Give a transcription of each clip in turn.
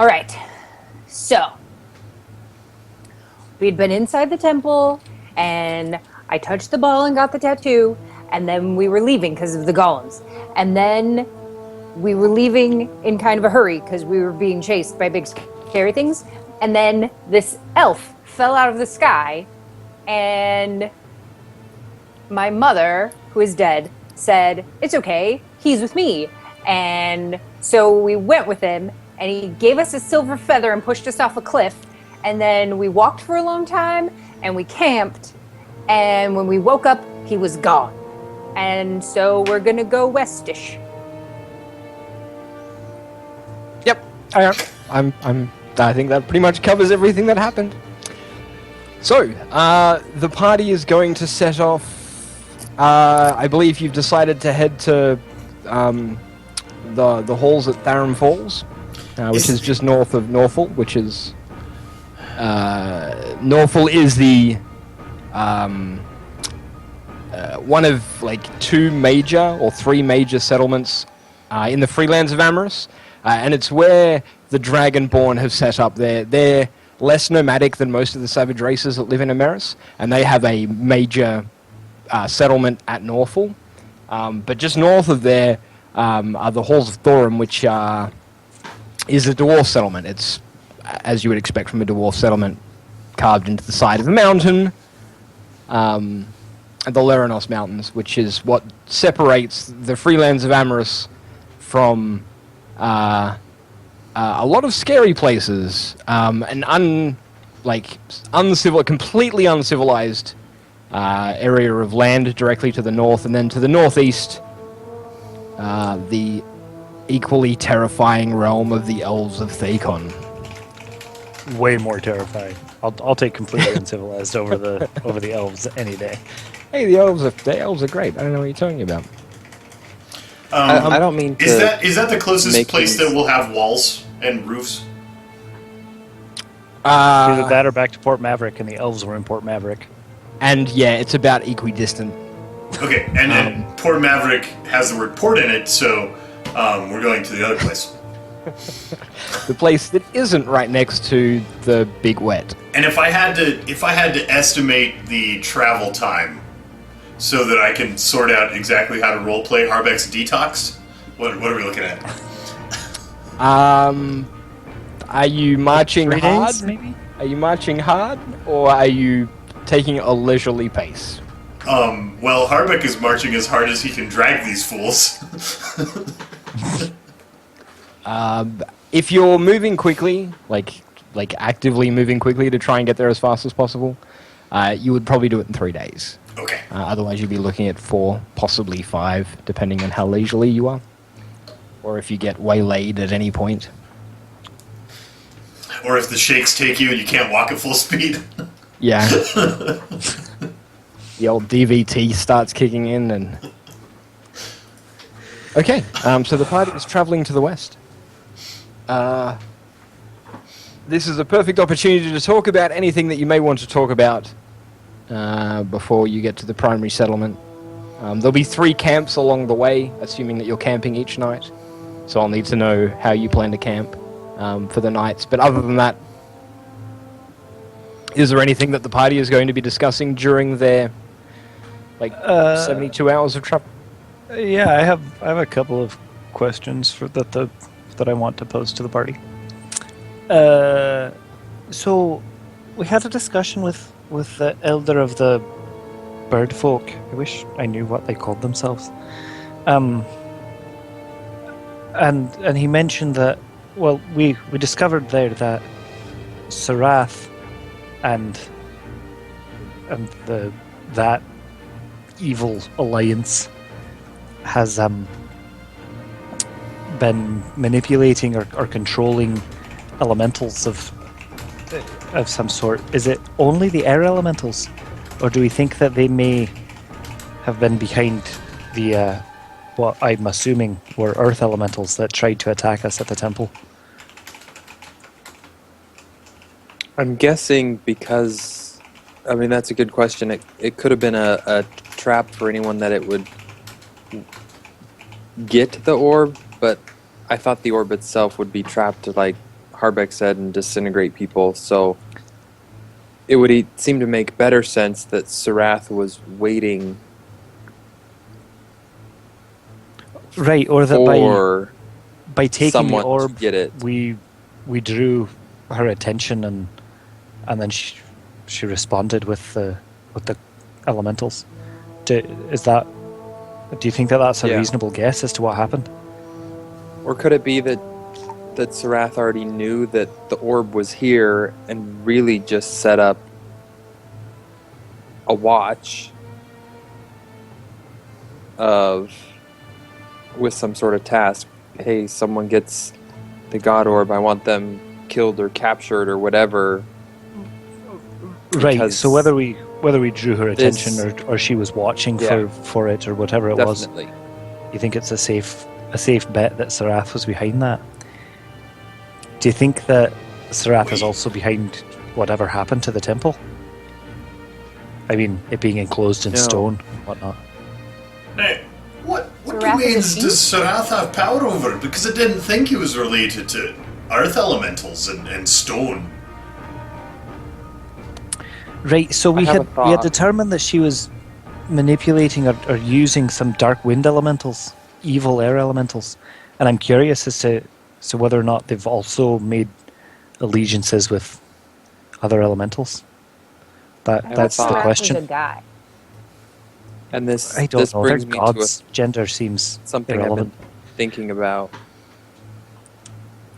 All right. So, we'd been inside the temple, and I touched the ball and got the tattoo, and then we were leaving because of the golems. And then we were leaving in kind of a hurry because we were being chased by big scary things. And then this elf fell out of the sky, and my mother, who is dead, said, "It's okay, he's with me." And so we went with him, and he gave us a silver feather and pushed us off a cliff. And then we walked for a long time, and we camped. And when we woke up, he was gone. And so we're gonna go westish. Yep, I think that pretty much covers everything that happened. So, the party is going to set off. I believe you've decided to head to the halls at Tharum Falls, which is just north of Norfolk, which is Norfolk is the one of like two major or three major settlements in the Freelands of Amorous, and it's where the Dragonborn have set up. They're less nomadic than most of the savage races that live in Amorous, and they have a major settlement at Norfolk. But just north of there are the Halls of Thorum, which is a dwarf settlement. It's, as you would expect from a dwarf settlement, carved into the side of a mountain, the Leranos Mountains, which is what separates the Freelands of Amorous from a lot of scary places, an completely uncivilized area of land directly to the north, and then to the northeast, the equally terrifying realm of the Elves of Thakon. Way more terrifying. I'll take completely uncivilized over the elves any day. Hey, the elves are great. I don't know what you're talking about. I don't mean to. Is that the closest place that will have walls and roofs? Either that or back to Port Maverick, and the elves were in Port Maverick. And yeah, it's about equidistant. Okay, and Port Maverick has the word port in it, so we're going to the other place. The place that isn't right next to the Big Wet. And if I had to estimate the travel time so that I can sort out exactly how to roleplay Harbeck's Detox, what are we looking at? Are you marching 3 hard? days, maybe? Are you marching hard, or are you taking a leisurely pace? Well, Harbeck is marching as hard as he can drag these fools. If you're moving quickly, like actively moving quickly to try and get there as fast as possible, you would probably do it in 3 days. Okay. Otherwise, you'd be looking at 4, possibly 5, depending on how leisurely you are, or if you get waylaid at any point. Or if the shakes take you and you can't walk at full speed. Yeah. The old DVT starts kicking in, and okay. So the party is traveling to the west. This is a perfect opportunity to talk about anything that you may want to talk about before you get to the primary settlement. There'll be 3 camps along the way, assuming that you're camping each night. So I'll need to know how you plan to camp for the nights. But other than that, is there anything that the party is going to be discussing during their 72 hours of travel? Yeah, I have a couple of questions that I want to pose to the party. So we had a discussion with the elder of the bird folk. I wish I knew what they called themselves. And he mentioned that, well, we discovered there that Sarath and that evil alliance has been manipulating or controlling elementals of some sort. Is it only the air elementals, or do we think that they may have been behind the what I'm assuming were earth elementals that tried to attack us at the temple? I'm guessing because, I mean, that's a good question. It could have been a trap for anyone that it would get the orb, but I thought the orb itself would be trapped to, Harbeck said, and disintegrate people. So it would seem to make better sense that Sarath was waiting Right, or that for by taking the someone to orb, get it. we drew her attention, and then she responded with the elementals. Do you think that that's a Yeah. reasonable guess as to what happened? Or could it be that Sarath already knew that the orb was here and really just set up a watch with some sort of task? Hey, someone gets the god orb, I want them killed or captured or whatever. Right. Because So whether we drew her attention this- or she was watching Yeah. for it or whatever it was, Definitely. you think it's a safe bet that Sarath was behind that? Do you think that Sarath is also behind whatever happened to the temple? I mean, it being enclosed in No. stone and whatnot. Now, what Sarath is a domains thief? does Sarath have power over? Because I didn't think he was related to earth elementals and stone. Right, so we I have had a thought. we had determined that she was manipulating or using some dark wind elementals, evil air elementals, and I'm curious as to whether or not they've also made allegiances with other elementals. have a That's the thought. Sarath question. was a guy. And this I don't this know. Their brings me to god's gender seems something irrelevant. I've been thinking about.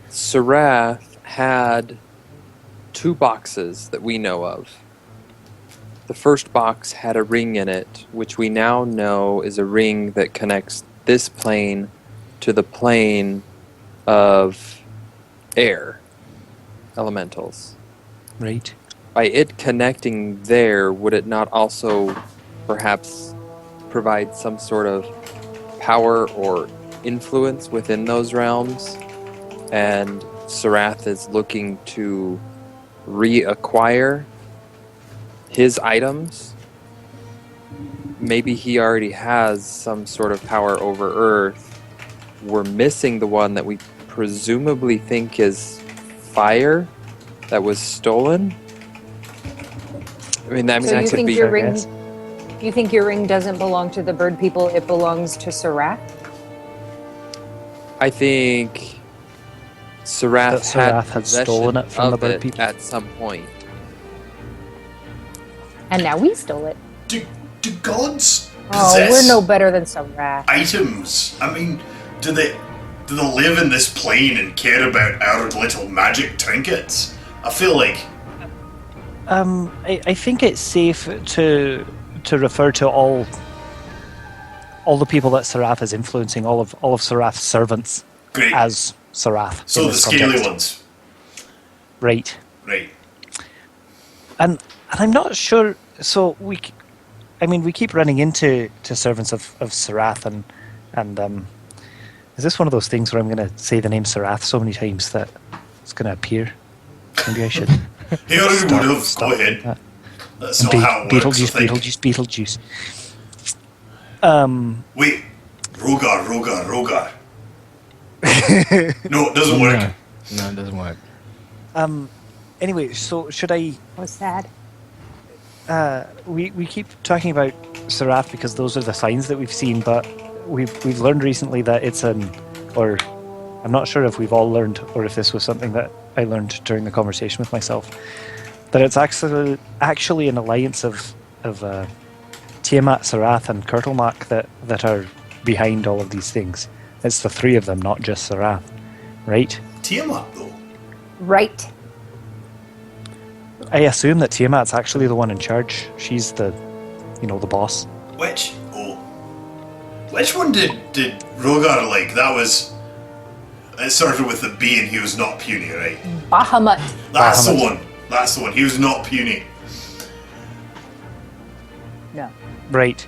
Sarath had 2 boxes that we know of. The first box had a ring in it, which we now know is a ring that connects this plane to the plane of air elementals. Right. By it connecting there, would it not also perhaps provide some sort of power or influence within those realms? And Sarath is looking to reacquire his items. Maybe he already has some sort of power over Earth. We're missing the one that we presumably think is fire that was stolen. I mean, So that you could think be. your I ring? guess. You think your ring doesn't belong to the bird people? It belongs to Sarath. I think Sarath That Sarath had possession stolen it from the of bird it people. at some point. And now we stole it. Do gods Oh, possess we're no better than Sarath. items? I mean, do they live in this plane and care about our little magic trinkets? I feel like I think it's safe to refer to all the people that Sarath is influencing, all of Sarath's servants, great. as Sarath. So in the this scaly context. ones, Right? right? And I'm not sure. So we keep running into servants of Sarath, and is this one of those things where I'm going to say the name Sarath so many times that it's going to appear? Maybe I should. He already would have. Stop Go ahead. that. That's not how it works. I think. Beetlejuice. Wait, Rogar. No, it doesn't work. No, it doesn't work. Anyway, so should I? What's sad? We keep talking about Sarath because those are the signs that we've seen, but we've learned recently that it's or I'm not sure if we've all learned or if this was something that I learned during the conversation with myself, that it's actually an alliance of Tiamat, Sarath, and Kurtlemak that are behind all of these things. It's the 3 of them, not just Sarath, right? Tiamat, though. Right. I assume that Tiamat's actually the one in charge. She's the boss. Which? Oh. Which one did Rogar like? That was. It started with the B and he was not puny, right? Bahamut. That's the Bahamut. one. That's the one. He was not puny. No. Right.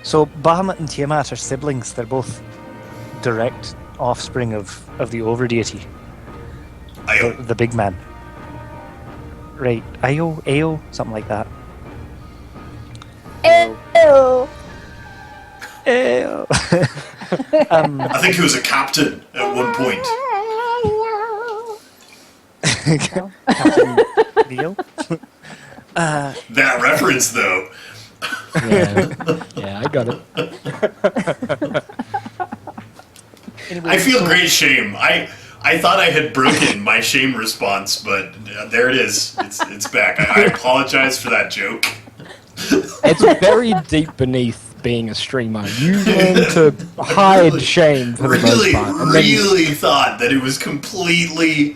So Bahamut and Tiamat are siblings. They're both direct offspring of the overdeity, the big man. Right. Ao, something like that. Ew. I think he was a captain at one point. Captain Neo. That reference, though. Yeah, I got it. Anyway, I feel so- great shame. I thought I had broken my shame response, but there it is. It's back. I apologize for that joke. It's very deep beneath being a streamer. You learn to hide shame for the most Really, part. And then really thought that it was completely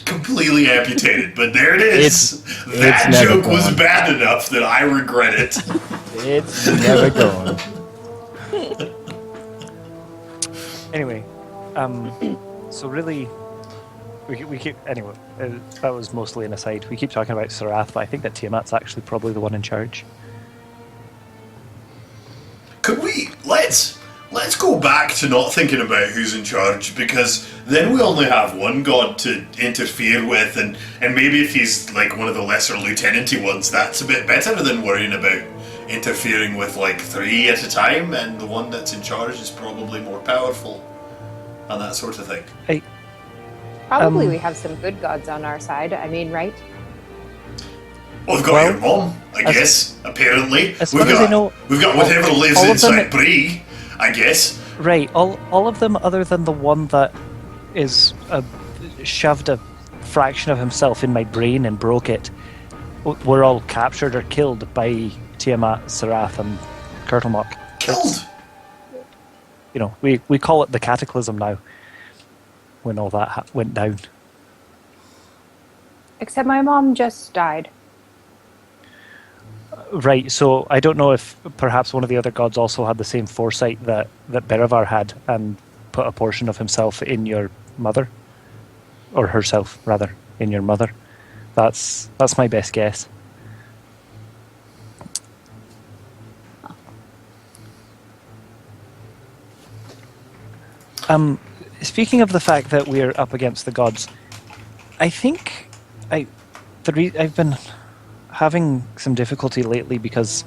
amputated, but there it is. That it's never joke was gone. bad enough that I regret it. it's never gone. Anyway, so really, we keep anyway. That was mostly an aside. We keep talking about Sarath, but I think that Tiamat's actually probably the one in charge. Could we let's go back to not thinking about who's in charge, because then we only have one god to interfere with, and maybe if he's like one of the lesser lieutenanty ones, that's a bit better than worrying about interfering with like 3 at a time, and the one that's in charge is probably more powerful and that sort of thing. Probably we have some good gods on our side. I mean, right? Well, we've got Well, your mom, I guess. Apparently, as far as I know, we've got whatever lives all of them- inside Bree, I guess. Right, all of them other than the one that is shoved a fraction of himself in my brain and broke it, were all captured or killed by Tiamat, Sarath, and Kurtlemock. Killed. You know, we call it the Cataclysm now, when all that went down. Except my mom just died. Right, so I don't know if perhaps one of the other gods also had the same foresight that Berivar had and put a portion of himself in your mother, or herself rather, in your mother. That's my best guess. Speaking of the fact that we're up against the gods, I think I've been having some difficulty lately because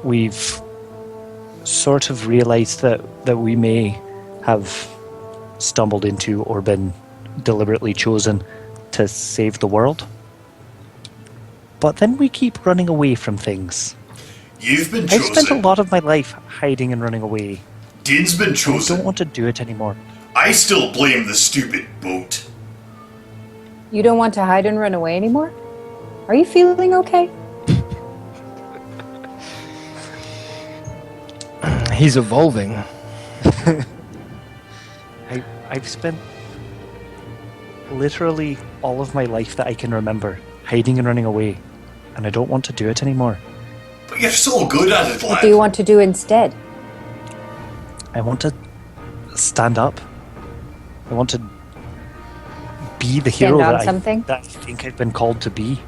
we've sort of realized that we may have stumbled into or been deliberately chosen to save the world. But then we keep running away from things. You've been I've spent a chosen. lot of my life hiding and running away. Dean's been I chosen. don't want to do it anymore. I still blame the stupid boat. You don't want to hide and run away anymore? Are you feeling okay? He's evolving. I've spent literally all of my life that I can remember hiding and running away, and I don't want to do it anymore. But you're so good at it, What lad. do you want to do instead? I want to stand up. I want to be the hero Stand on that I something? think I've been called to be.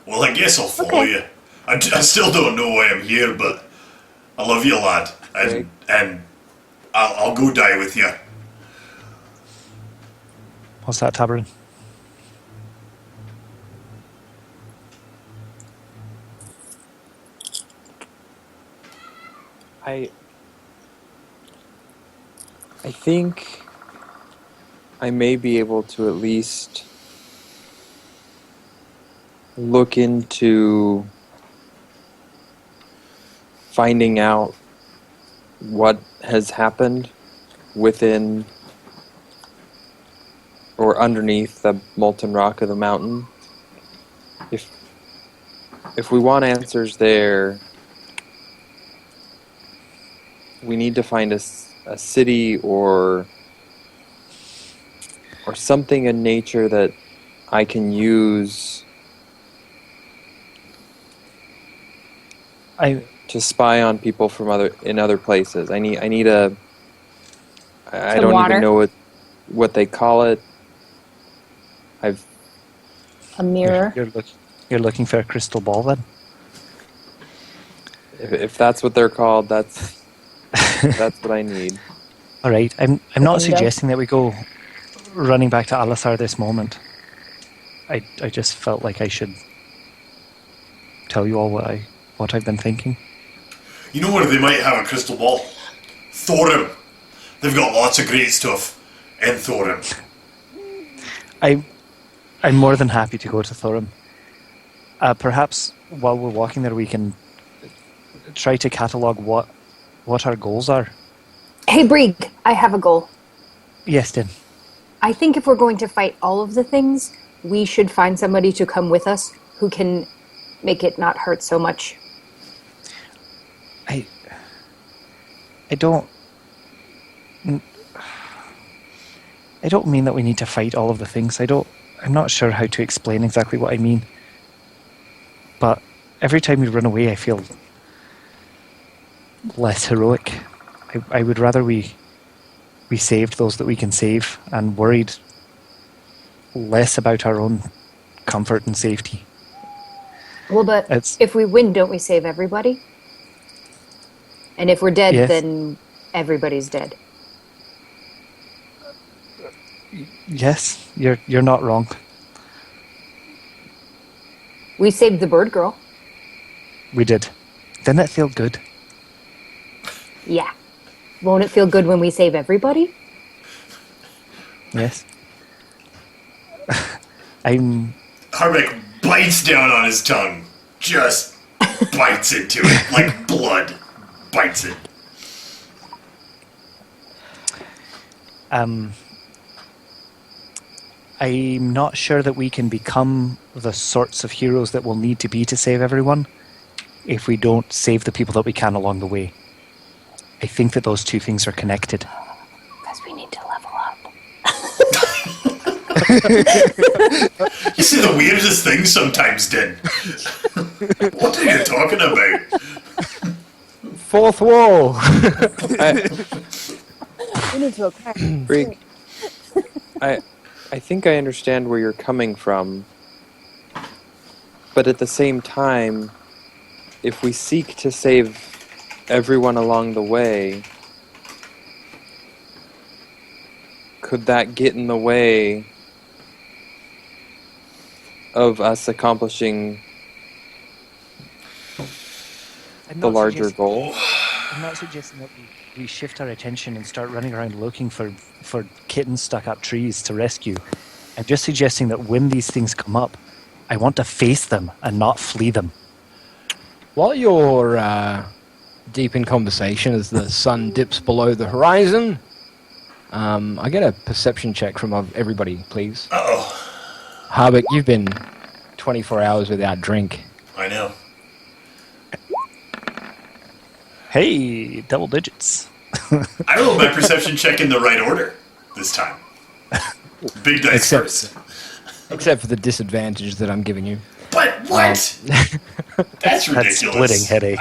Well, I guess I'll follow Okay. you. I still don't know why I'm here, but I love you, lad, Okay. and I'll go die with you. What's that, Tabarin? I think I may be able to at least look into finding out what has happened within or underneath the molten rock of the mountain. If we want answers there, we need to find a city or something in nature that I can use to spy on people from other places. I need a. I Some don't water? even know what they call it. A mirror? You're looking for a crystal ball then? If that's what they're called, that's what I need. All right. I'm not Window? suggesting that we go running back to Alisar this moment. I just felt like I should tell you all what I've been thinking. You know where they might have a crystal ball? Thorim. They've got lots of great stuff in Thorim. I'm more than happy to go to Thorim. Perhaps while we're walking there, we can try to catalogue what our goals are. Hey, Brig, I have a goal. Yes, Din. I think if we're going to fight all of the things, we should find somebody to come with us who can make it not hurt so much. I don't mean that we need to fight all of the things. I'm not sure how to explain exactly what I mean. But every time we run away, I feel less heroic. I would rather we saved those that we can save and worried less about our own comfort and safety. Well, but if we win, don't we save everybody? And if we're dead, Yes. then everybody's dead. Yes, you're not wrong. We saved the bird girl. We did. Didn't it feel good? Yeah. Won't it feel good when we save everybody? Yes. I'm Harbeck bites down on his tongue. Just bites into it like blood. Bites it. I'm not sure that we can become the sorts of heroes that we'll need to be to save everyone if we don't save the people that we can along the way. I think that those two things are connected. Because we need to level up. You see the weirdest things sometimes, Din. What are you talking about? Fourth wall. We need to attack. Brig, I think I understand where you're coming from, but at the same time, if we seek to save everyone along the way, could that get in the way of us accomplishing the larger goal? I'm not suggesting that we shift our attention and start running around looking for kittens stuck up trees to rescue. I'm just suggesting that when these things come up, I want to face them and not flee them. While you're deep in conversation as the sun dips below the horizon, I get a perception check from everybody, please. Uh-oh. Harbeck, you've been 24 hours without drink. I know. Hey, double digits. I rolled my perception check in the right order this time. Big dice first. Except for the disadvantage that I'm giving you. But what? That's ridiculous. That splitting headache.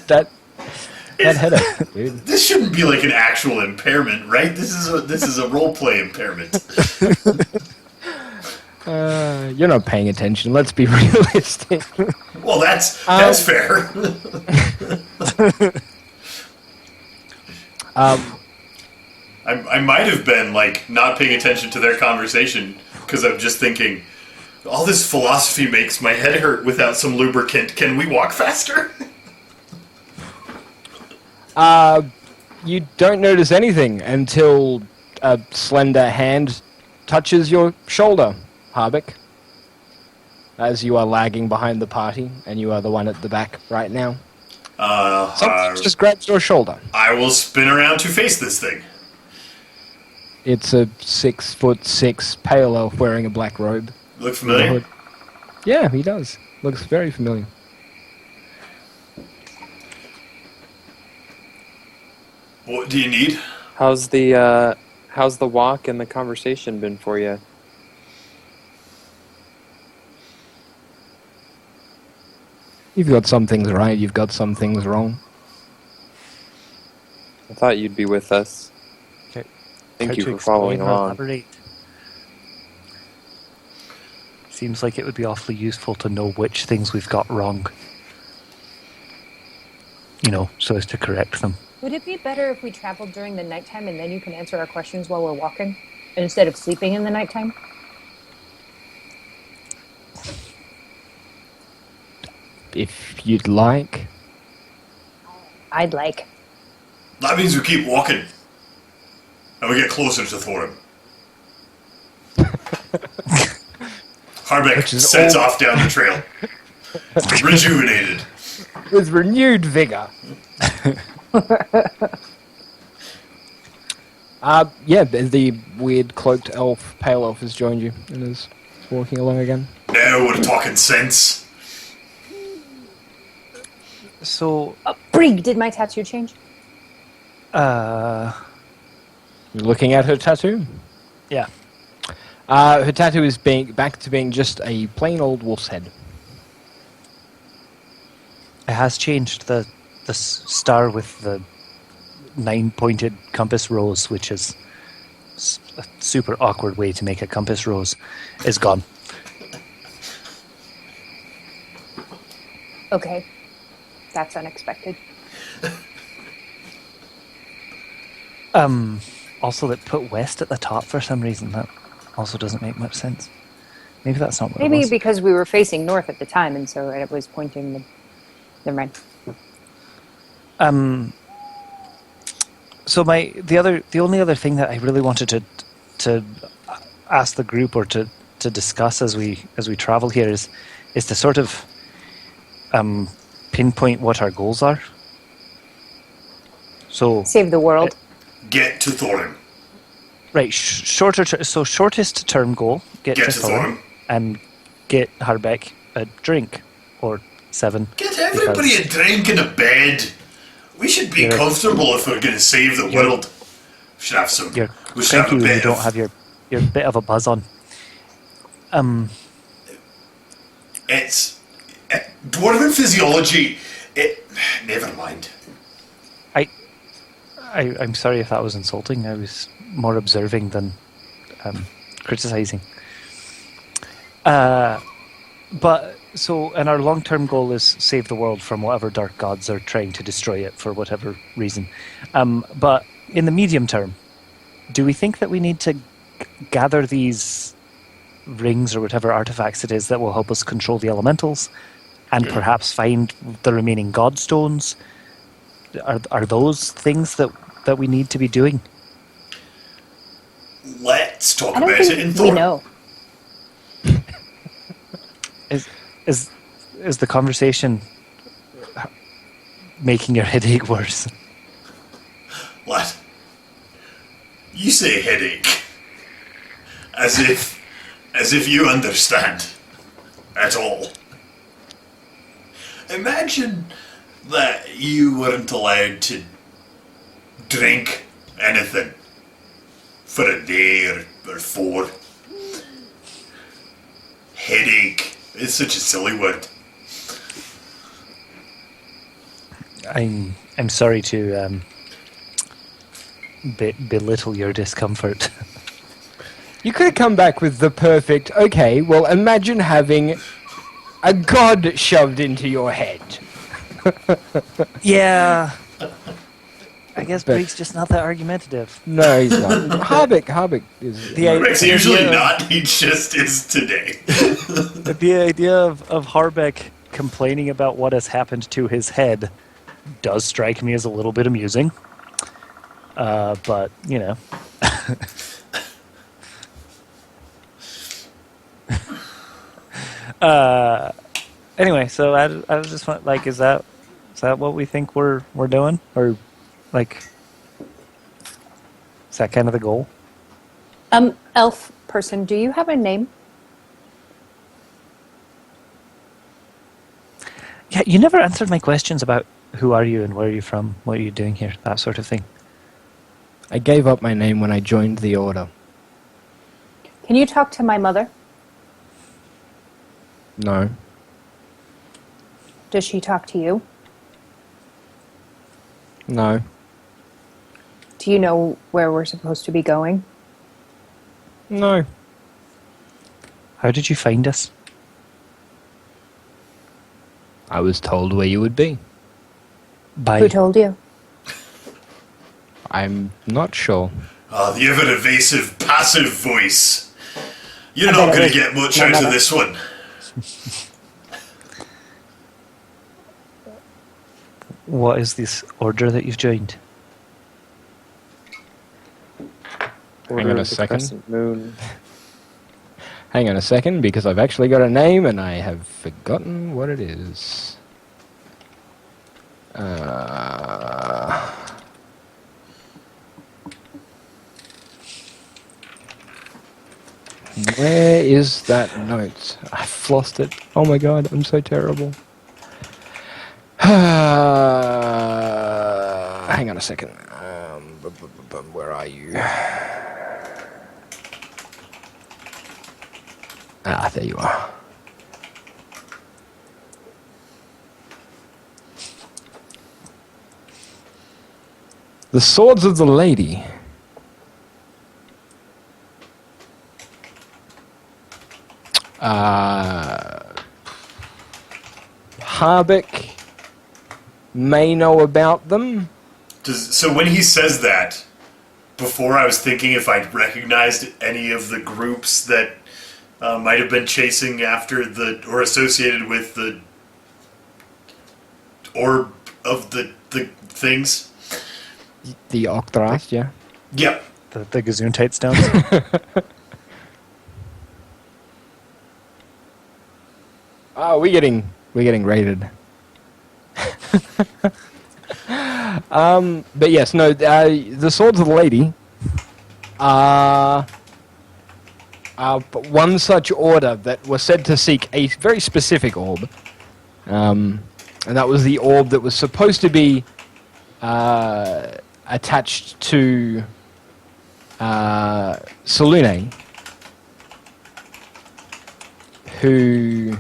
That headache, dude. This shouldn't be like an actual impairment, right? This is a role play impairment. You're not paying attention. Let's be realistic. Well, that's fair. I might have been like not paying attention to their conversation because I'm just thinking, all this philosophy makes my head hurt without some lubricant. Can we walk faster? You don't notice anything until a slender hand touches your shoulder, Harbeck. As you are lagging behind the party, and you are the one at the back right now. Something just grabs your shoulder. I will spin around to face this thing. It's a 6'6" pale elf wearing a black robe. Look familiar? Yeah, he does. Looks very familiar. What do you need? How's the walk and the conversation been for you? You've got some things right, you've got some things wrong. I thought you'd be with us. Okay. Thank How you to for following explain or along. elaborate? Seems like it would be awfully useful to know which things we've got wrong. You know, so as to correct them. Would it be better if we traveled during the nighttime and then you can answer our questions while we're walking? Instead of sleeping in the nighttime? If you'd like. I'd like. That means we keep walking. And we get closer to Thorin. Harbeck Which is sets all- off down the trail. Rejuvenated. With renewed vigor. Yeah, the weird cloaked elf, pale elf, has joined you and is walking along again. Now we're talking sense. So, Brig, did my tattoo change? You're looking at her tattoo? yeah. Her tattoo is back to being just a plain old wolf's head. It has changed. The star with the 9-pointed compass rose, which is a super awkward way to make a compass rose, is gone. Okay. That's unexpected. Also, that put west at the top for some reason. That also doesn't make much sense. Maybe that's not what it Maybe was. because we were facing north at the time, and so it was pointing the... Never mind. So the only other thing that I really wanted to ask the group or to discuss as we travel here is to sort of pinpoint what our goals are. So Save the world. Get to Thorin. right, shortest term goal, get to to Thorin, Thorin. and get Harbeck a drink or 7. Get everybody because- a drink and a bed. We should be Yeah. comfortable if we're going to save the world. We should have some. You're We should have cranky a when you bit don't of. have your bit of a buzz on. It's dwarven physiology. Never mind. I'm sorry if that was insulting. I was more observing than criticizing. But so, and our long-term goal is save the world from whatever dark gods are trying to destroy it for whatever reason. But in the medium term, do we think that we need to gather these rings or whatever artifacts it is that will help us control the elementals, and perhaps find the remaining godstones? Are those things that we need to be doing? Let's talk I don't about it in think we Thorin. know. Is the conversation making your headache worse? What? You say headache. As if you understand. At all. Imagine that you weren't allowed to drink anything for a day or 4. Headache. It's such a silly word. I'm sorry to belittle your discomfort. You could have come back with the perfect, okay, well, imagine having a god shoved into your head. Yeah. I guess Breek's just not that argumentative. No, he's not. Harbeck is... Rick's usually idea- not, he just is today. The idea of Harbeck complaining about what has happened to his head does strike me as a little bit amusing. But, you know. Anyway, so I was just like, is that what we think we're doing, or like, is that kind of the goal? Elf person, do you have a name? Yeah, you never answered my questions about who are you and where are you from, what are you doing here, that sort of thing. I gave up my name when I joined the Order. Can you talk to my mother? No. Does she talk to you? No. Do you know where we're supposed to be going? No. How did you find us? I was told where you would be. By Who told you? I'm not sure. The ever evasive, passive voice. You're I not bet it going to was get much my out of mother. this one. What is this order that you've joined? Order on a of the second. Crescent Moon. Hang on a second, because I've actually got a name and I have forgotten what it is. Where is that note? I've lost it. Oh my god, I'm so terrible. Hang on a second. Where are you? Ah, there you are. The Swords of the Lady. Harbeck may know about them. So when he says that, before I was thinking if I'd recognized any of the groups that might have been chasing after or associated with the orb of the things. The Octrast, yeah. Yep. The Gesundheit stones? Oh, we're getting raided. But yes, no. The Swords of the Lady are one such order that was said to seek a very specific orb, and that was the orb that was supposed to be attached to Selune, who.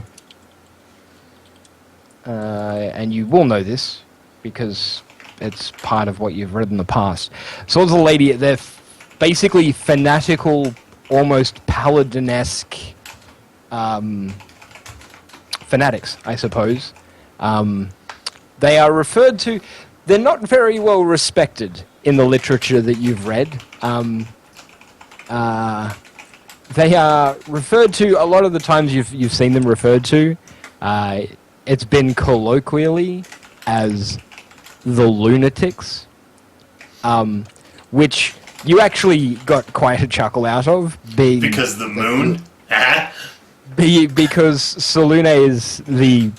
And you will know this because it's part of what you've read in the past. Swords of the Lady, they're basically fanatical, almost paladin-esque fanatics, I suppose. They are referred to... They're not very well respected in the literature that you've read. They are referred to, a lot of the times you've seen them referred to, it's been colloquially as the lunatics, which you actually got quite a chuckle out of. Because the moon? Because Selune is the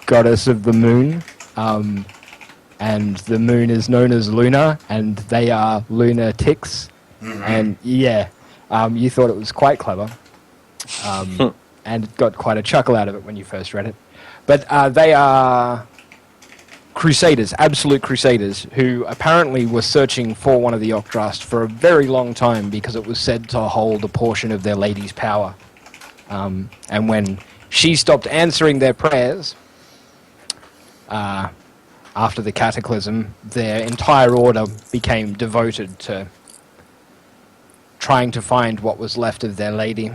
goddess of the moon, and the moon is known as Luna, and they are lunatics. Mm-hmm. And yeah, you thought it was quite clever, and got quite a chuckle out of it when you first read it. But they are crusaders, absolute crusaders, who apparently were searching for one of the Octrast for a very long time because it was said to hold a portion of their lady's power. And when she stopped answering their prayers, after the cataclysm, their entire order became devoted to trying to find what was left of their lady.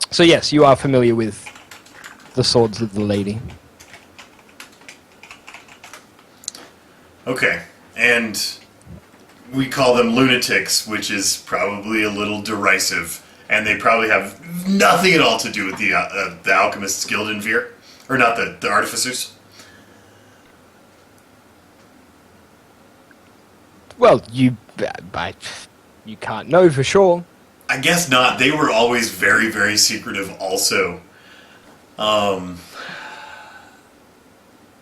So yes, you are familiar with the Swords of the Lady. Okay, and we call them lunatics, which is probably a little derisive, and they probably have nothing at all to do with the Alchemists Guild in Vir, or not the Artificers. Well, you can't know for sure. I guess not. They were always very, very secretive also.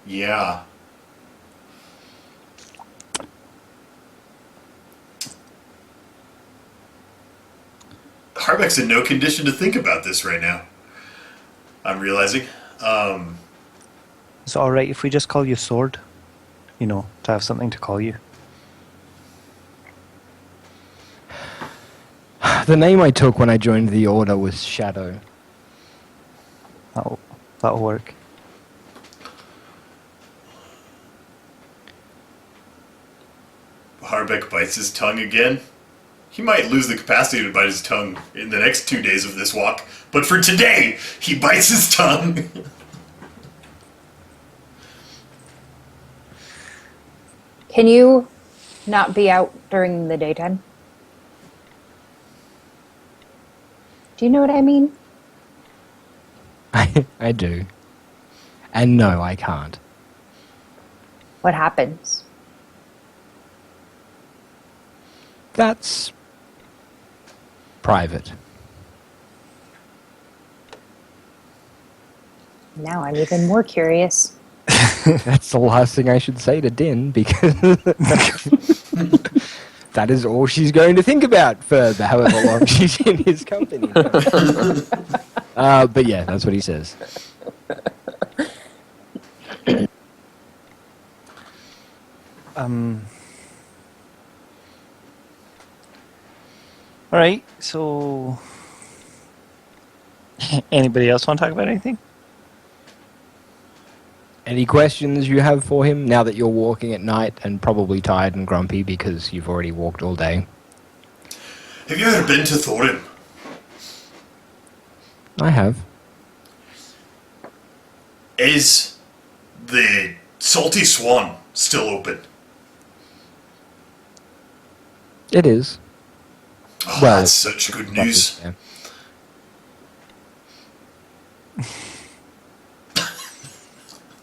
Yeah. Harbeck's in no condition to think about this right now. I'm realizing. Is it alright if we just call you Sword? You know, to have something to call you. The name I took when I joined the Order was Shadow. That'll work. Harbeck bites his tongue again. He might lose the capacity to bite his tongue in the next 2 days of this walk, but for today, he bites his tongue. Can you not be out during the daytime? Do you know what I mean? I do. And no, I can't. What happens? That's private. Now I'm even more curious. That's the last thing I should say to Din, because that is all she's going to think about for however long she's in his company. But yeah, that's what he says. All right, so anybody else want to talk about anything? Any questions you have for him now that you're walking at night and probably tired and grumpy because you've already walked all day? Have you ever been to Thorin? I have. Is the Salty Swan still open? It is. Oh, Well, that's such good news. Yeah.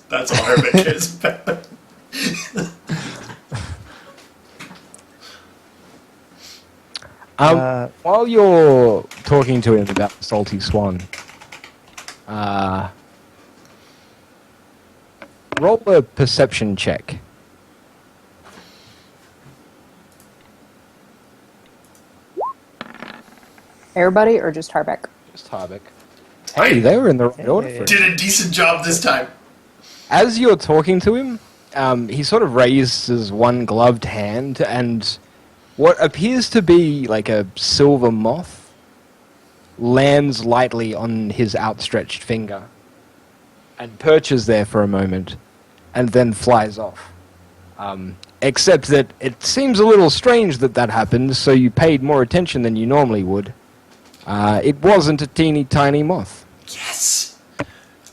That's all Hermit cares about. While you're talking to him about the Salty Swan, roll a perception check. Everybody or just Harbeck? Just Harbeck. Hey, they were in the right order for it. Did a decent job this time. As you're talking to him, he sort of raises one gloved hand, and what appears to be like a silver moth lands lightly on his outstretched finger and perches there for a moment and then flies off. Except that it seems a little strange that that happened, so you paid more attention than you normally would. It wasn't a teeny tiny moth. Yes.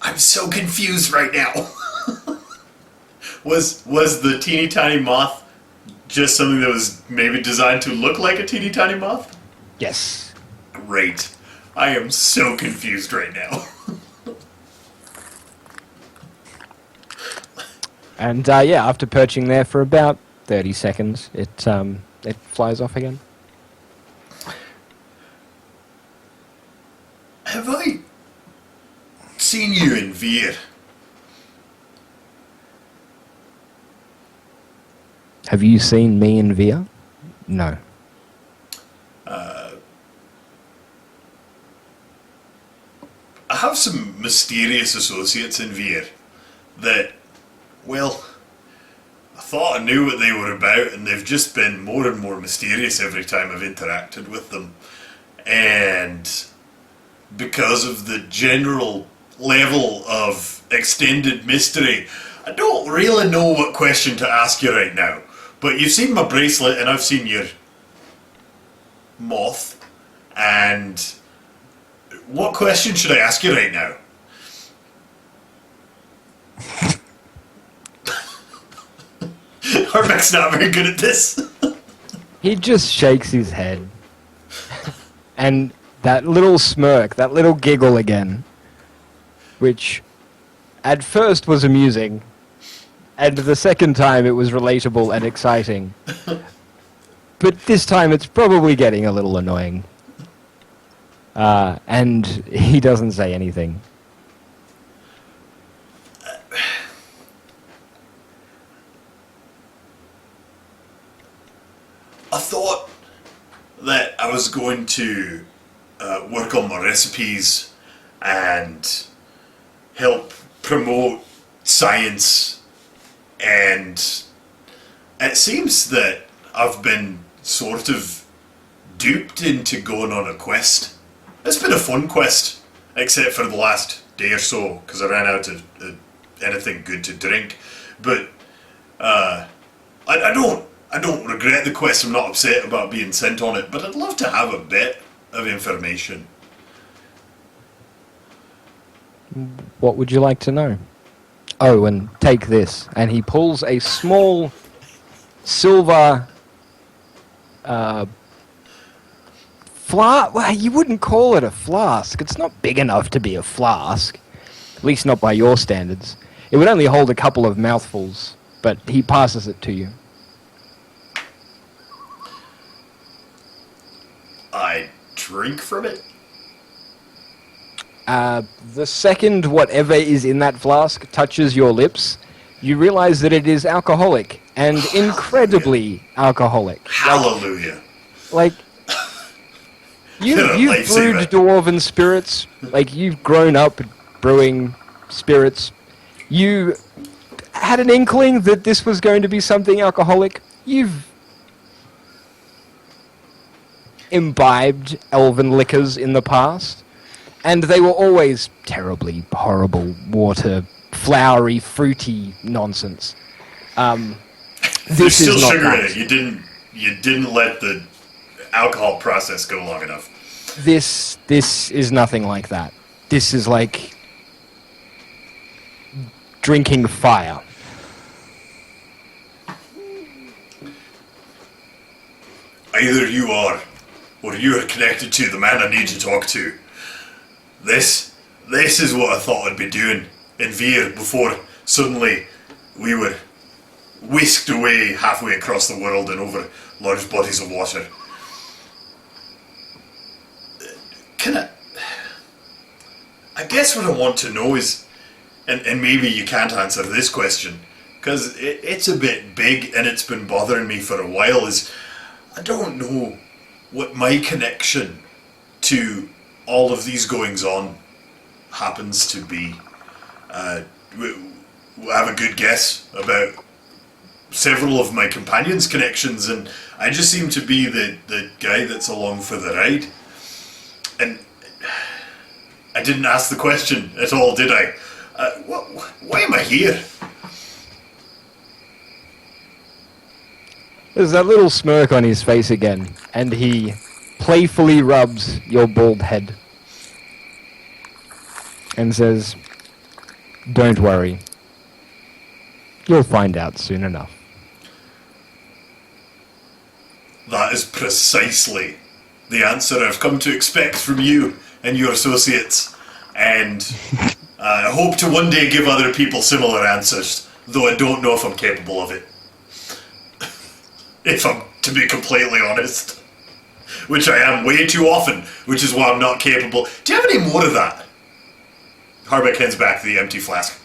I'm so confused right now. Was the teeny tiny moth just something that was maybe designed to look like a teeny tiny moth? Yes. Great. I am so confused right now. And yeah, after perching there for about 30 seconds, it flies off again. Have I seen you in Veer? Have you seen me in Via? No. I have some mysterious associates in Veer that, well, I thought I knew what they were about, and they've just been more and more mysterious every time I've interacted with them. And because of the general level of extended mystery, I don't really know what question to ask you right now. But you've seen my bracelet, and I've seen your moth, and what question should I ask you right now? Harbeck's not very good at this. He just shakes his head. And that little smirk, that little giggle again, which at first was amusing, and the second time it was relatable and exciting. But this time it's probably getting a little annoying. And he doesn't say anything. I thought that I was going to work on my recipes and help promote science, and it seems that I've been sort of duped into going on a quest. It's been a fun quest, except for the last day or so, because I ran out of anything good to drink. But I don't regret the quest. I'm not upset about being sent on it, but I'd love to have a bit of information. What would you like to know? Oh, and take this. And he pulls a small silver flask. Well, you wouldn't call it a flask. It's not big enough to be a flask. At least not by your standards. It would only hold a couple of mouthfuls, but he passes it to you. I drink from it. The second whatever is in that flask touches your lips, you realize that it is alcoholic, and incredibly alcoholic. Hallelujah. Like, you've brewed Lifesaver. dwarven spirits, like, you've grown up brewing spirits. You had an inkling that this was going to be something alcoholic. You've imbibed elven liquors in the past, and they were always terribly horrible water, flowery, fruity nonsense. There's This still is not sugar that. in it. You didn't let the alcohol process go long enough. This is nothing like that. This is like drinking fire. Either you are, or you are connected to the man I need to talk to. This is what I thought I'd be doing in Veer before suddenly we were whisked away halfway across the world and over large bodies of water. I guess what I want to know is, and maybe you can't answer this question, because it's a bit big and it's been bothering me for a while, is I don't know what my connection to all of these goings on happens to be. I have a good guess about several of my companions' connections, and I just seem to be the guy that's along for the ride. And I didn't ask the question at all, did I? Why am I here? There's that little smirk on his face again, and he playfully rubs your bald head and says, "Don't worry. You'll find out soon enough." That is precisely the answer I've come to expect from you and your associates, and I hope to one day give other people similar answers, though I don't know if I'm capable of it. If I'm to be completely honest. Which I am way too often, which is why I'm not capable. Do you have any more of that? Harbeck hands back the empty flask.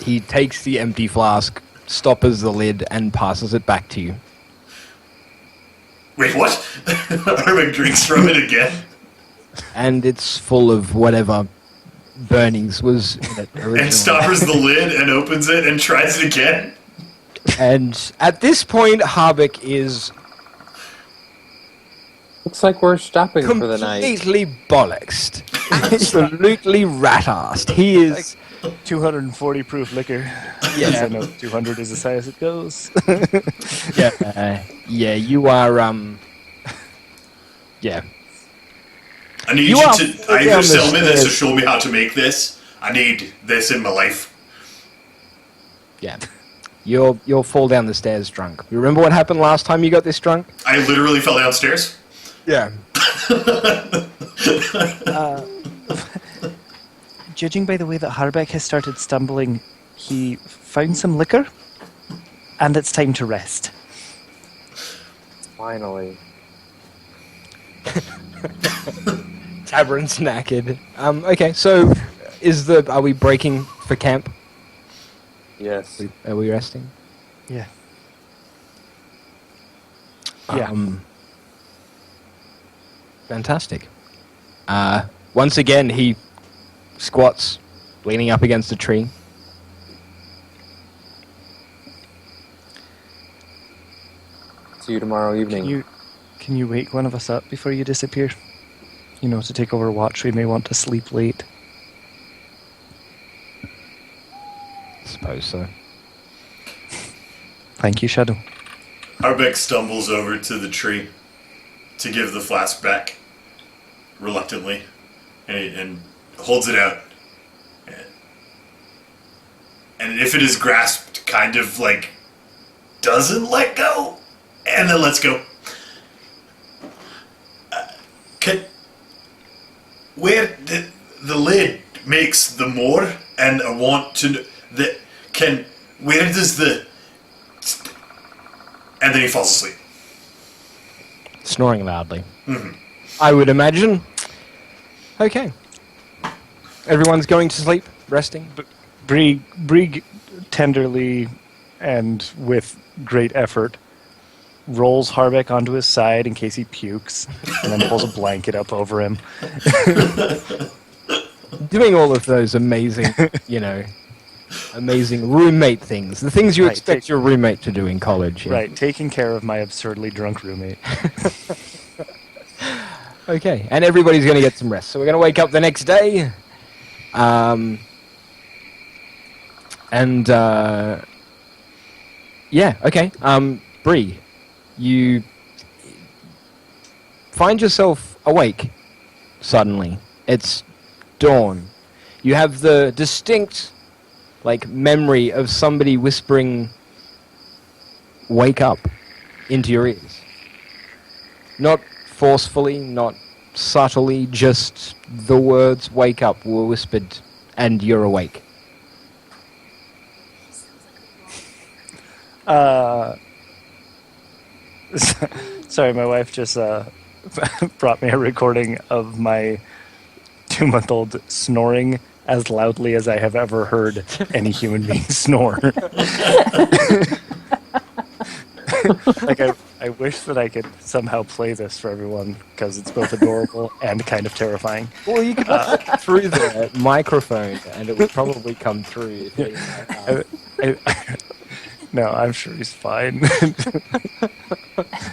He takes the empty flask, stoppers the lid, and passes it back to you. Wait, what? Harbeck drinks from it again? And it's full of whatever burnings was in it originally. And stoppers the lid and opens it and tries it again? And at this point, Harbeck is Looks like we're stopping for the night. completely bollocksed. Absolutely rat-assed. He is... 240 proof liquor. Yeah. I know 200 is as high as it goes. Yeah, you are, yeah. I need You you, are to full either down the sell me this or stairs. show me how to make this. I need this in my life. Yeah. You'll fall down the stairs drunk. You remember what happened last time you got this drunk? I literally fell downstairs. Yeah. Judging by the way that Harbeck has started stumbling, he found some liquor, and it's time to rest. Finally. Tavern's knackered. Okay, so are we breaking for camp? Yes. Are we resting? Yeah. Yeah. Fantastic. Once again, he squats, leaning up against a tree. See you tomorrow evening. Can you wake one of us up before you disappear? You know, to take over watch, we may want to sleep late. Suppose so. Thank you, Shadow. Harbeck stumbles over to the tree to give the flask back, reluctantly, and holds it out. And if it is grasped, kind of like doesn't let go, and then lets go. Where the lid? makes the more, and I want to that can. Where does the? And then he falls asleep. Snoring loudly. Mm-hmm. I would imagine. Okay. Everyone's going to sleep, resting. Brig tenderly and with great effort rolls Harbeck onto his side in case he pukes, and then pulls a blanket up over him. Doing all of those amazing, amazing roommate things. The things you expect your roommate to do in college. Yeah. Right, taking care of my absurdly drunk roommate. Okay, and everybody's going to get some rest. So we're going to wake up the next day. Bree, you find yourself awake suddenly. It's dawn. You have the distinct, memory of somebody whispering, "Wake up," into your ears. Not forcefully, not subtly, just the words "wake up" were whispered, and you're awake. Sorry, my wife just brought me a recording of my 2-month-old snoring as loudly as I have ever heard any human being snore. I wish that I could somehow play this for everyone, because it's both adorable and kind of terrifying. Well, you could look through the microphone, and it would probably come through. No, I'm sure he's fine.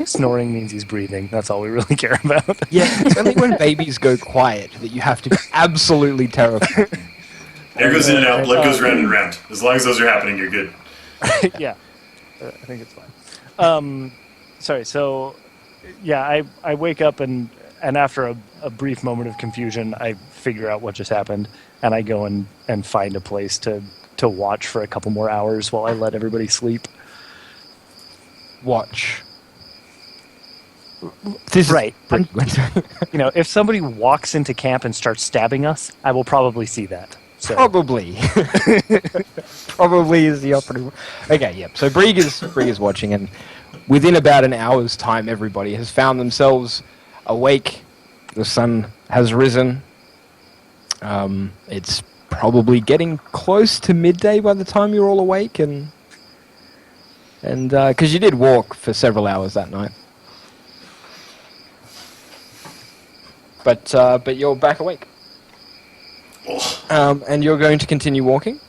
Snoring means he's breathing. That's all we really care about. Yeah, it's only when babies go quiet that you have to be absolutely terrified. Air goes in and out, blood goes round and round. As long as those are happening, you're good. Yeah, I think it's fine. Sorry, so, yeah, I wake up and after a brief moment of confusion, I figure out what just happened, and I go and find a place to watch for a couple more hours while I let everybody sleep. Watch. Right. If somebody walks into camp and starts stabbing us, I will probably see that. So. Probably. Probably is the operative. Okay, yep. So Brig is watching, and within about an hour's time, everybody has found themselves awake. The sun has risen. It's probably getting close to midday by the time you're all awake, and because you did walk for several hours that night. But you're back awake. And you're going to continue walking?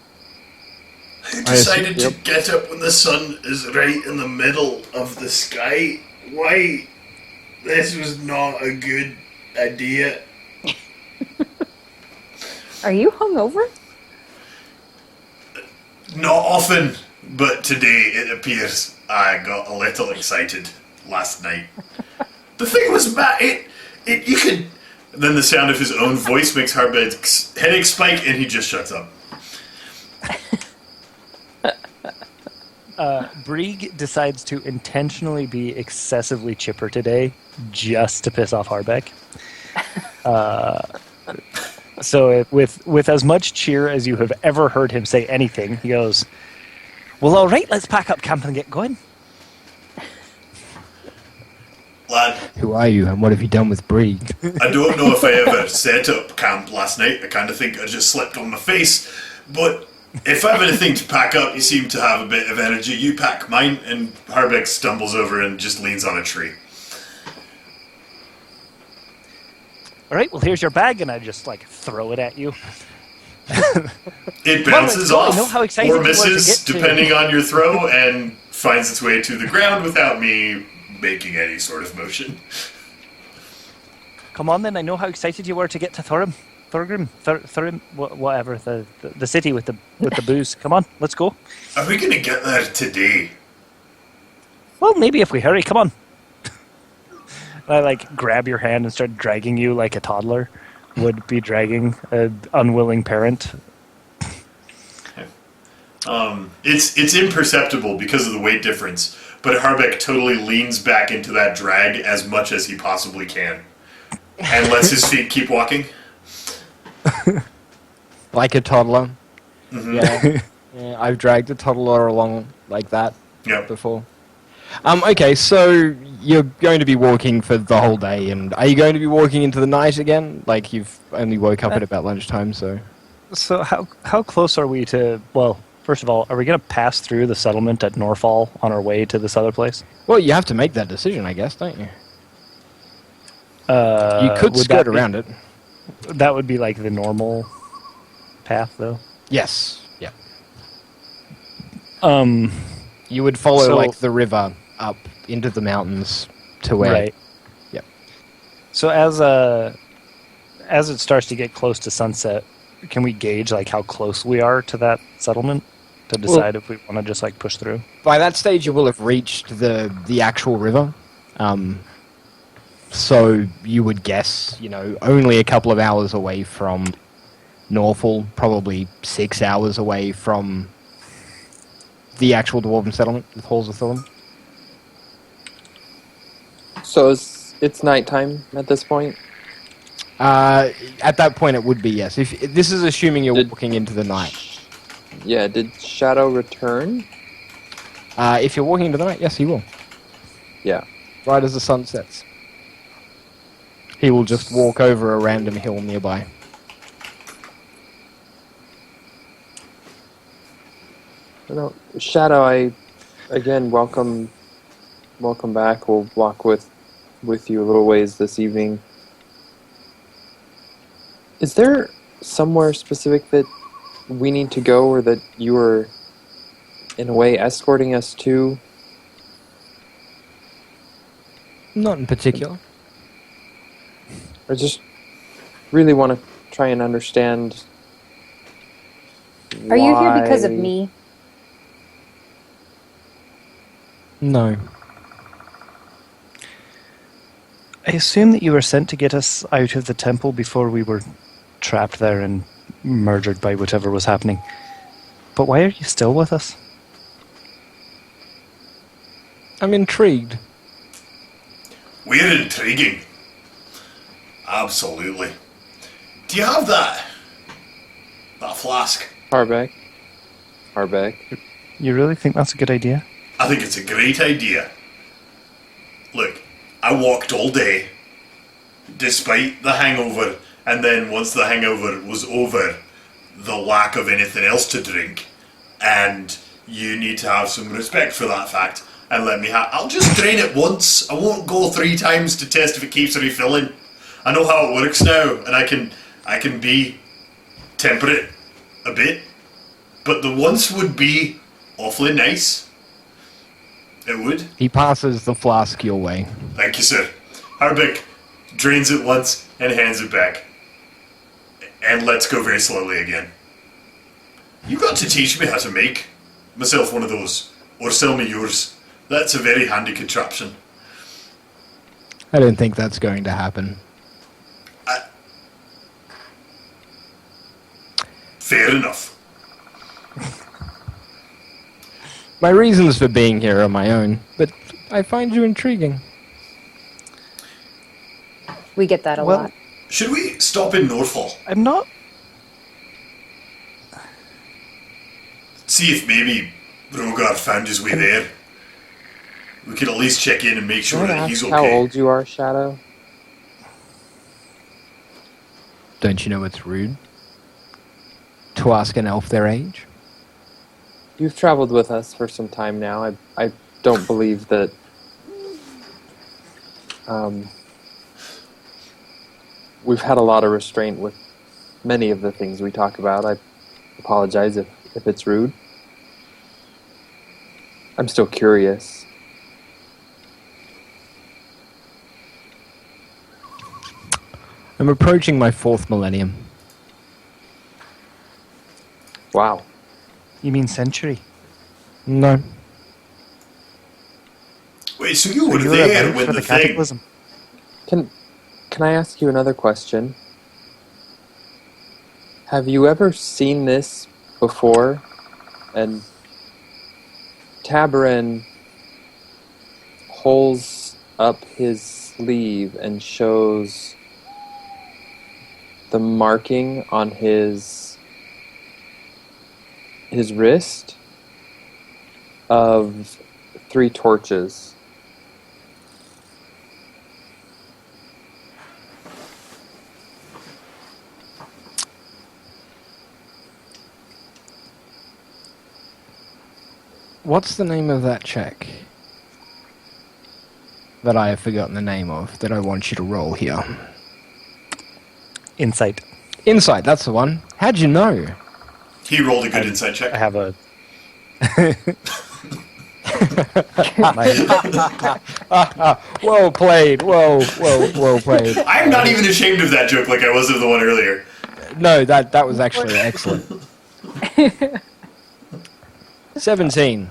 Who decided to get up when the sun is right in the middle of the sky? Why? This was not a good idea. Are you hungover? Not often, but today it appears I got a little excited last night. The thing was, Matt, you could... Then the sound of his own voice makes Harbeck's headache spike, and he just shuts up. Brig decides to intentionally be excessively chipper today, just to piss off Harbeck. So with as much cheer as you have ever heard him say anything, he goes, "Well, all right, let's pack up camp and get going." Lad, who are you, and what have you done with Brig? I don't know if I ever set up camp last night. I kind of think I just slept on my face. But if I have anything to pack up, you seem to have a bit of energy. You pack mine, and Harbeck stumbles over and just leans on a tree. All right, well, here's your bag, and I just, throw it at you. It bounces off, I know how excited or you are misses, to get to. depending on your throw, and finds its way to the ground without me making any sort of motion. Come on, then. I know how excited you were to get to Thorgrim, whatever, the city with the booze. Come on, let's go. Are we going to get there today? Well, maybe if we hurry. Come on. I grab your hand and start dragging you like a toddler would be dragging an unwilling parent. It's imperceptible because of the weight difference, but Harbeck totally leans back into that drag as much as he possibly can, and lets his feet keep walking. like a toddler. Mhm. Yeah. Yeah, I've dragged a toddler along like that Yep. before. Okay, so you're going to be walking for the whole day, and are you going to be walking into the night again? Like you've only woke up at about lunchtime, so. So how close are we to? Well, first of all, are we going to pass through the settlement at Norfall on our way to this other place? Well, you have to make that decision, I guess, don't you? You could would skirt that be- around it. That would be like the normal path, though. Yes. Yeah. Um, You would follow So- like the river up into the mountains to where. right. Yep. So as it starts to get close to sunset, can we gauge like how close we are to that settlement to decide if we want to just like push through? By that stage, you will have reached the actual river. So you would guess, only a couple of hours away from Norfolk, probably 6 hours away from the actual dwarven settlement, the Halls of Thorn. So it's nighttime at this point? At that point, it would be yes. If this is assuming you're Did- walking into the night. Yeah, did Shadow return? If you're walking into the night, yes, he will. Yeah. Right as the sun sets. He will just walk over a random hill nearby. No, Shadow, I again welcome back. We'll walk with you a little ways this evening. Is there somewhere specific that we need to go, or that you are in a way escorting us to? Not in particular. I just really want to try and understand. Are you here because of why- me? No. I assume that you were sent to get us out of the temple before we were trapped there and murdered by whatever was happening. But why are you still with us? I'm intrigued. We're intriguing. Absolutely. Do you have that flask? Harbeck. You really think that's a good idea? I think it's a great idea. Look, I walked all day, despite the hangover, and then once the hangover was over, the lack of anything else to drink, and you need to have some respect for that fact, and let me I'll just drain it once. I won't go 3 times to test if it keeps refilling. I know how it works now, and I can be temperate a bit, but the once would be awfully nice. It would. He passes the flask your way. Thank you, sir. Harbeck drains it once and hands it back. And lets go very slowly again. You got to teach me how to make myself one of those, or sell me yours. That's a very handy contraption. I don't think that's going to happen. Fair enough. My reasons for being here are my own, but I find you intriguing. We get that a Well- lot. Should we stop in Norfolk? I'm not. See if maybe Rogar found his way there. We could at least check in and make sure Can I that he's ask okay. how old you are, Shadow? Don't you know it's rude to ask an elf their age? You've traveled with us for some time now. I don't believe that. We've had a lot of restraint with many of the things we talk about. I apologize if it's rude. I'm still curious. I'm approaching my 4th millennium. Wow. You mean century? No. Wait, so you were You were there about when for the the thing... cataclysm. Can I ask you another question? Have you ever seen this before? And Tabarin pulls up his sleeve and shows the marking on his his wrist of 3 torches. What's the name of that check that I have forgotten the name of that I want you to roll here? Insight. Insight, that's the one. How'd you know? He rolled a good insight check. I have a. Well played. Well played. I'm not even ashamed of that joke like I was of the one earlier. No, that was actually excellent. 17.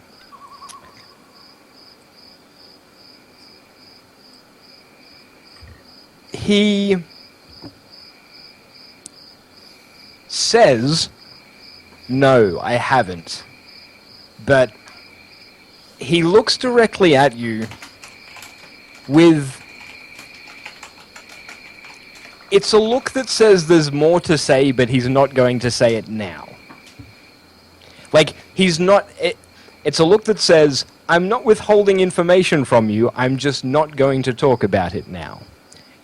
He says, "No, I haven't." But he looks directly at you with... It's a look that says there's more to say, but he's not going to say it now. Like, he's not... It's a look that says, I'm not withholding information from you, I'm just not going to talk about it now.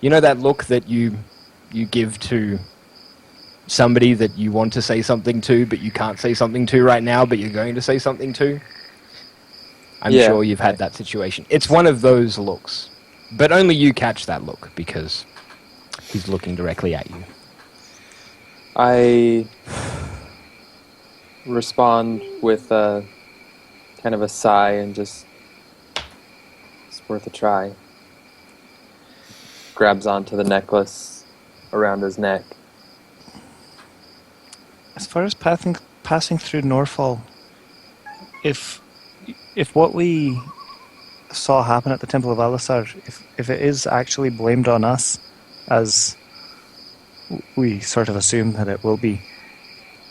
You know that look that you give to somebody that you want to say something to, but you can't say something to right now, but you're going to say something to? I'm sure you've had that situation. It's one of those looks. But only you catch that look, because he's looking directly at you. I respond with a kind of a sigh and just, it's worth a try. Grabs onto the necklace around his neck. As far as passing through Norfall, if what we saw happen at the Temple of Alisar, if it is actually blamed on us, as we sort of assume that it will be,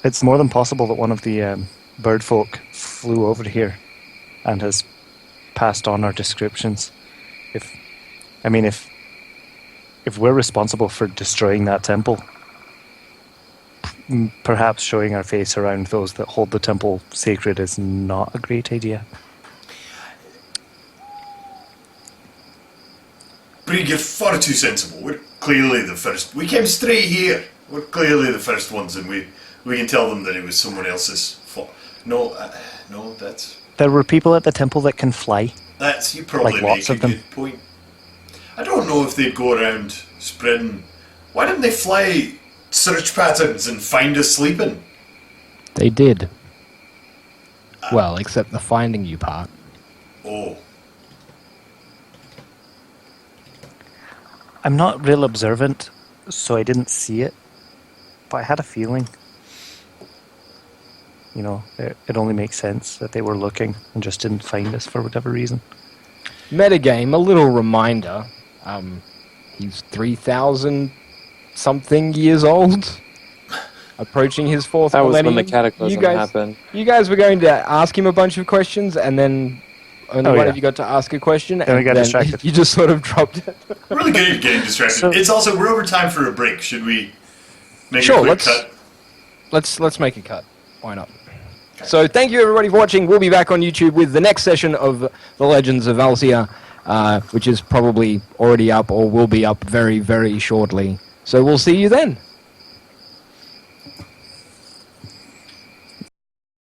it's more than possible that one of the bird folk flew over here and has passed on our descriptions. If we're responsible for destroying that temple, perhaps showing our face around those that hold the temple sacred is not a great idea. Breen, you're far too sensible. We're clearly the first. We came straight here. We're clearly the first ones, and we can tell them that it was someone else's fault. No, that's... There were people at the temple that can fly. You probably Like make lots a of them. good point. I don't know if they'd go around spreading... Why didn't they fly search patterns and find us sleeping? They did. Well, except the finding you part. Oh. I'm not real observant, so I didn't see it, but I had a feeling. You know, it only makes sense that they were looking and just didn't find us for whatever reason. Metagame, a little reminder. He's 3,000 something years old, approaching his fourth That was millennium. when the cataclysm happened. You guys were going to ask him a bunch of questions, and then only one yeah. of you got to ask a question, Then we got distracted. You just sort of dropped it. Really good at getting distracted. So- It's also, we're over time for a break. Should we make Sure, a quick cut? Let's make a cut. Why not? So thank you everybody for watching. We'll be back on YouTube with the next session of The Legends of Valcia, which is probably already up or will be up very, very shortly. So we'll see you then.